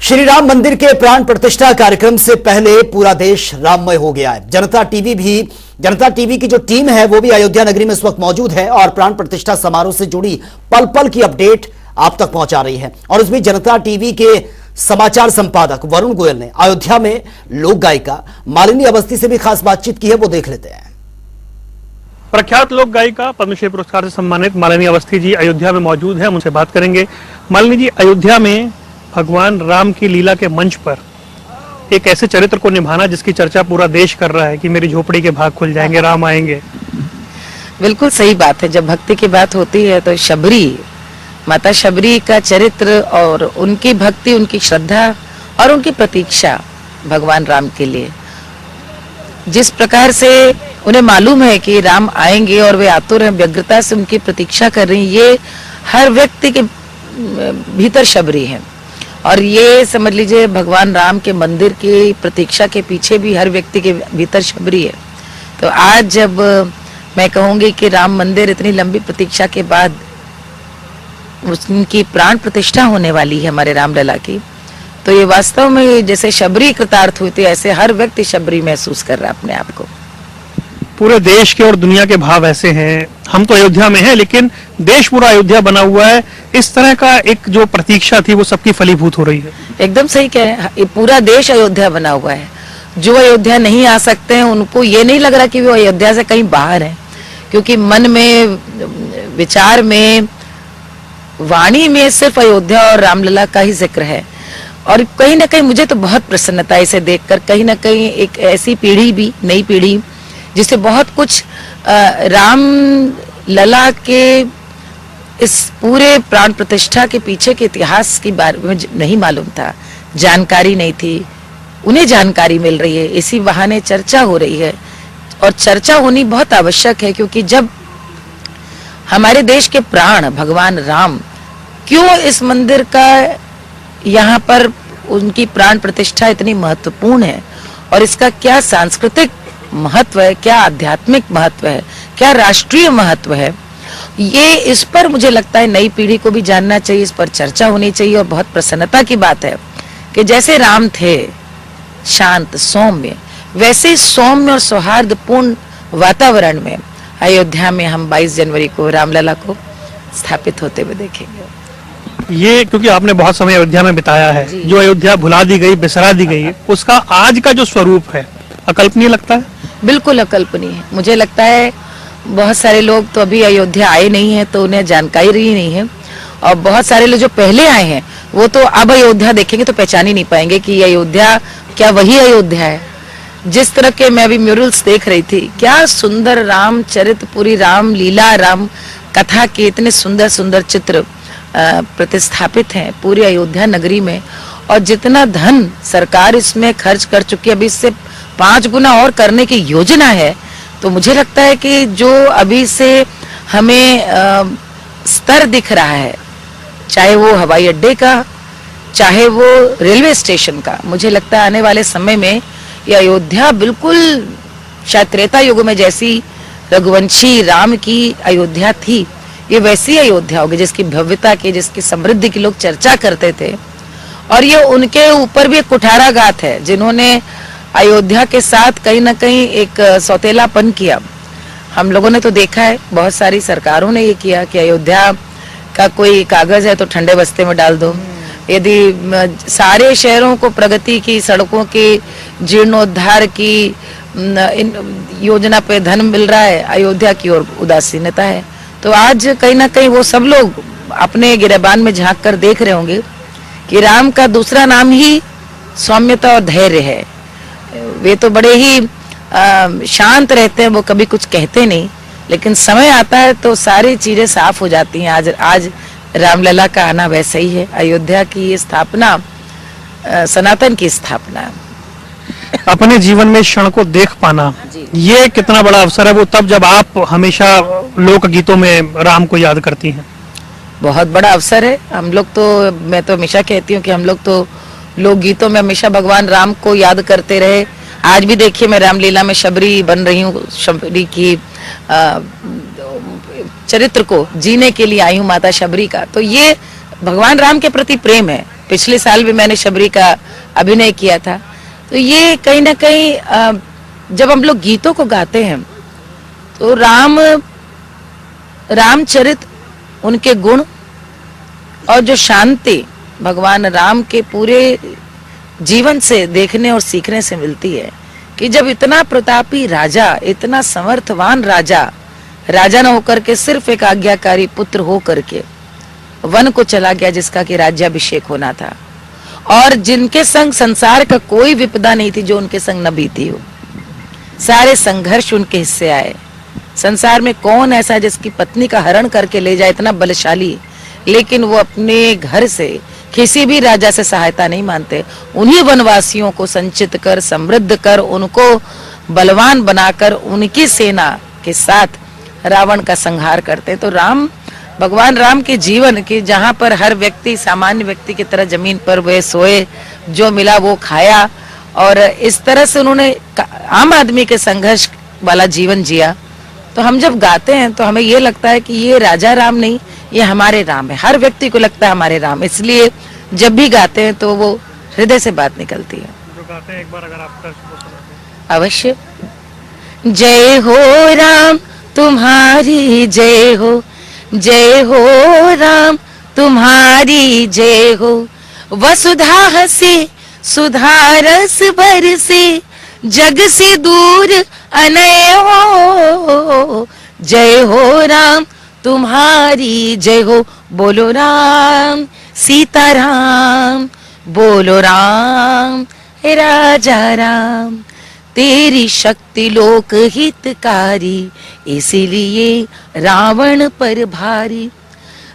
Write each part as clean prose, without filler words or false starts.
श्री राम मंदिर के प्राण प्रतिष्ठा कार्यक्रम से पहले पूरा देश राममय हो गया है। जनता टीवी की जो टीम है वो भी अयोध्या नगरी में इस वक्त मौजूद है और प्राण प्रतिष्ठा समारोह से जुड़ी पल पल की अपडेट आप तक पहुंचा रही है। और इसमें जनता टीवी के समाचार संपादक वरुण गोयल ने अयोध्या में लोक गायिका मालिनी अवस्थी से भी खास बातचीत की है, वो देख लेते हैं। प्रख्यात लोक गायिका पद्मश्री पुरस्कार से सम्मानित मालिनी अवस्थी जी अयोध्या में मौजूद है, उनसे बात करेंगे। मालिनी जी, अयोध्या में भगवान राम की लीला के मंच पर एक ऐसे चरित्र को निभाना जिसकी चर्चा पूरा देश कर रहा है कि मेरी झोपड़ी के भाग खुल जाएंगे, राम आएंगे। बिल्कुल सही बात है। जब भक्ति की बात होती है तो शबरी, माता शबरी का चरित्र और उनकी भक्ति, उनकी श्रद्धा और उनकी प्रतीक्षा भगवान राम के लिए, जिस प्रकार से उन्हें मालूम है कि राम आएंगे और वे आतुर हैं, व्यग्रता से उनकी प्रतीक्षा कर रही, ये हर व्यक्ति के भीतर शबरी है। और ये समझ लीजिए भगवान राम के मंदिर की प्रतीक्षा के पीछे भी हर व्यक्ति के भीतर शबरी है। तो आज जब मैं कहूंगी कि राम मंदिर इतनी लंबी प्रतीक्षा के बाद उनकी प्राण प्रतिष्ठा होने वाली है हमारे रामलला की, तो ये वास्तव में जैसे शबरी कृतार्थ हुई थी, ऐसे हर व्यक्ति शबरी महसूस कर रहा है अपने आप को। पूरे देश के और दुनिया के भाव ऐसे हैं। हम तो अयोध्या में हैं, लेकिन देश पूरा अयोध्या बना हुआ है। इस तरह का एक जो प्रतीक्षा थी वो सबकी फलीभूत हो रही है। एकदम सही कह रहे हैं, पूरा देश अयोध्या बना हुआ है। जो अयोध्या नहीं आ सकते हैं उनको ये नहीं लग रहा कि वो अयोध्या से कहीं बाहर है, क्योंकि मन में, विचार में, वाणी में सिर्फ अयोध्या और रामलला का ही जिक्र है। और कहीं ना कहीं मुझे तो बहुत प्रसन्नता इसे देखकर, कहीं ना कहीं एक ऐसी पीढ़ी भी, नई पीढ़ी जिसे बहुत कुछ राम लला के इस पूरे प्राण प्रतिष्ठा के पीछे के इतिहास के बारे में नहीं मालूम था, जानकारी नहीं थी, उन्हें जानकारी मिल रही है। इसी बहाने चर्चा हो रही है और चर्चा होनी बहुत आवश्यक है, क्योंकि जब हमारे देश के प्राण भगवान राम क्यों इस मंदिर का यहाँ पर उनकी प्राण प्रतिष्ठा इतनी महत्वपूर्ण है और इसका क्या सांस्कृतिक महत्व है, क्या आध्यात्मिक महत्व है, क्या राष्ट्रीय महत्व है, ये इस पर मुझे लगता है नई पीढ़ी को भी जानना चाहिए, इस पर चर्चा होनी चाहिए। और बहुत प्रसन्नता की बात है कि जैसे राम थे शांत सौम्य, वैसे ही सौम्य और सौहार्दपूर्ण वातावरण में अयोध्या में हम 22 जनवरी को रामलला को स्थापित होते हुए देखेंगे। ये क्योंकि आपने बहुत समय अयोध्या में बिताया है, जो अयोध्या भुला दी गई, बिसरा दी गई, उसका आज का जो स्वरूप है अकल्पनीय लगता है। बिल्कुल अकल्पनीय है। मुझे लगता है बहुत सारे लोग तो अभी अयोध्या आए नहीं हैं, तो उन्हें जानकारी ही नहीं है। और बहुत सारे लोग जो पहले आए हैं वो तो अब अयोध्या देखेंगे तो पहचान ही नहीं पाएंगे कि ये अयोध्या क्या वही अयोध्या है। जिस तरह के मैं अभी म्यूरल्स देख रही थी, क्या सुंदर रामचरित, पूरी राम लीला, राम कथा के इतने सुंदर सुंदर चित्र प्रतिस्थापित हैं पूरी अयोध्या नगरी में। और जितना धन सरकार इसमें खर्च कर चुकी है, अभी इससे 5 गुना और करने की योजना है। तो मुझे लगता है कि जो अभी से हमें स्तर दिख रहा है, चाहे वो हवाई अड्डे का, चाहे वो रेलवे स्टेशन का, मुझे लगता है आने वाले समय में ये अयोध्या बिल्कुल शायद त्रेता युग में जैसी रघुवंशी राम की अयोध्या थी, ये वैसी अयोध्या होगी जिसकी भव्यता की, जिसकी समृद्धि की लोग चर्चा करते थे। और ये उनके ऊपर भी एक कुठाराघात है जिन्होंने अयोध्या के साथ कहीं ना कहीं एक सौतेलापन किया। हम लोगों ने तो देखा है, बहुत सारी सरकारों ने ये किया कि अयोध्या का कोई कागज है तो ठंडे बस्ते में डाल दो। यदि सारे शहरों को प्रगति की, सड़कों की जीर्णोद्धार की योजना पे धन मिल रहा है, अयोध्या की ओर उदासीनता है। तो आज कहीं ना कहीं वो सब लोग अपने गिरेबान में झांक कर देख रहे होंगे कि राम का दूसरा नाम ही सौम्यता और धैर्य है। वे तो बड़े ही शांत रहते हैं, वो कभी कुछ कहते नहीं, लेकिन समय आता है तो सारी चीजें साफ हो जाती हैं। आज रामलला का आना वैसे ही है। अयोध्या की ये स्थापना सनातन की स्थापना। अपने जीवन में इस क्षण को देख पाना, ये कितना बड़ा अवसर है वो तब जब आप हमेशा लोक गीतों में राम को याद करती हैं। बहुत बड़ा अवसर है। हम लोग तो, मैं तो हमेशा कहती हूँ कि हम लोग तो लोक गीतों में हमेशा भगवान राम को याद करते रहे। आज भी देखिए मैं रामलीला में शबरी बन रही हूँ, शबरी की चरित्र को जीने के लिए आई हूँ, माता शबरी का। तो ये भगवान राम के प्रति प्रेम है। पिछले साल भी मैंने शबरी का अभिनय किया था। तो ये कहीं ना कहीं जब हम लोग गीतों को गाते हैं तो रामचरित, उनके गुण और जो शांति भगवान राम के पूरे जीवन से देखने और सीखने से मिलती है कि जब इतना प्रतापी राजा, इतना समर्थवान राजा न होकर के सिर्फ एक आज्ञाकारी पुत्र हो करके वन को चला गया, जिसका कि राज्याभिषेक होना था, और जिनके संग संसार का कोई विपदा नहीं थी जो उनके संग न बीती हो। सारे संघर्ष उनके हिस्से आए। संसार में कौन ऐसा जिसकी पत्नी का हरण करके ले जाए, इतना बलशाली, लेकिन वो अपने घर से किसी भी राजा से सहायता नहीं मानते। उन्हीं वनवासियों को संचित कर, समृद्ध कर, उनको बलवान बनाकर उनकी सेना के साथ रावण का संहार करते। तो भगवान राम के जीवन के जहाँ पर हर व्यक्ति सामान्य व्यक्ति की तरह जमीन पर वह सोए, जो मिला वो खाया, और इस तरह से उन्होंने आम आदमी के संघर्ष वाला जीवन जिया। तो हम जब गाते हैं तो हमें ये लगता है कि ये राजा राम नहीं, ये हमारे राम है। हर व्यक्ति को लगता है हमारे राम, इसलिए जब भी गाते हैं तो वो हृदय से बात निकलती है। जो गाते हैं एक बार अगर आप अवश्य। जय हो राम तुम्हारी जय हो, जय हो राम तुम्हारी जय हो, वसुधा हसे सुधा रस बरसे, जग से दूर अनय हो, जय हो राम तुम्हारी जय हो। बोलो राम सीताराम, बोलो राम राजा राम, तेरी शक्ति लोक हितकारी, इसीलिए रावण पर भारी।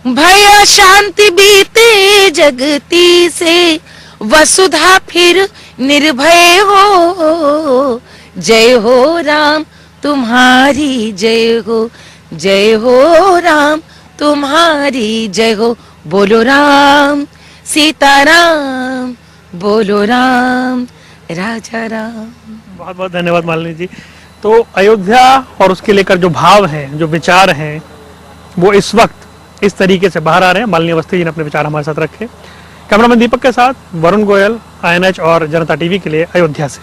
भय शांति बीते जगती से, वसुधा फिर निर्भय हो, जय हो राम तुम्हारी जय हो, जय हो राम तुम्हारी जय हो। बोलो राम सीताराम, बोलो राम राजा राम। बहुत बहुत धन्यवाद मालिनी जी। तो अयोध्या और उसके लेकर जो भाव हैं, जो विचार हैं, वो इस वक्त इस तरीके से बाहर आ रहे हैं। मालिनी अवस्थी जी ने अपने विचार हमारे साथ रखे। कैमरामैन दीपक के साथ वरुण गोयल, INH और जनता टीवी के लिए अयोध्या से।